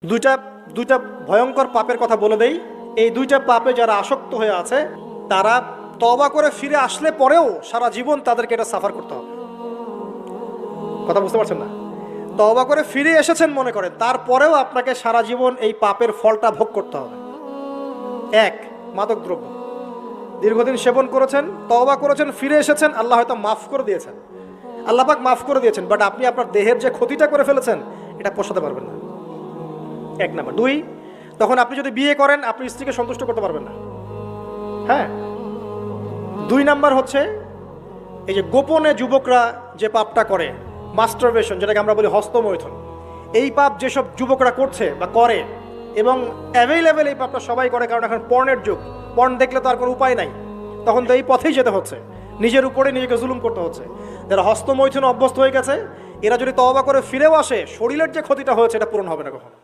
দুইটা দুইটা ভয়ঙ্কর পাপের কথা বলে দেই। এই দুইটা পাপে যারা আসক্ত হয়ে আছে তারা তওবা করে ফিরে আসলে পরেও সারা জীবন তাদেরকে এটা সাফার করতে হবে। কথা বুঝতে পারছেন না? তওবা করে ফিরে এসেছেন মনে করেন, তারপরেও আপনাকে সারা জীবন এই পাপের ফলটা ভোগ করতে হবে। এক, মাদকদ্রব্য দীর্ঘদিন সেবন করেছেন, তওবা করেছেন, ফিরে এসেছেন, আল্লাহ হয়তো মাফ করে দিয়েছেন, আল্লাহ পাক মাফ করে দিয়েছেন, বাট আপনি আপনার দেহের যে ক্ষতিটা করে ফেলেছেন এটা পোষাতে পারবেন না। এক নাম্বার। দুই, তখন আপনি যদি বিয়ে করেন আপনি স্ত্রীকে সন্তুষ্ট করতে পারবেন না। হ্যাঁ। দুই নাম্বার হচ্ছে এই যে গোপনে যুবকরা যে পাপটা করে, মাস্টারবেশন, যেটাকে আমরা বলি হস্তমৈথুন, এই পাপ যেসব যুবকরা করছে বা করে, এবং অ্যাভেলেবেল এই পাপটা সবাই করে, কারণ এখন পর্নের যুগ, পর্ন দেখলে তো আর কোনো উপায় নাই, তখন তো এই পথেই যেতে হচ্ছে, নিজের উপরে নিজেকে জুলুম করতে হচ্ছে। যারা হস্তমৈথুন অভ্যস্ত হয়ে গেছে এরা যদি তওবা করে ফিরেও আসে, শরীরের যে ক্ষতিটা হয়েছে এটা পূরণ হবে না কখনো।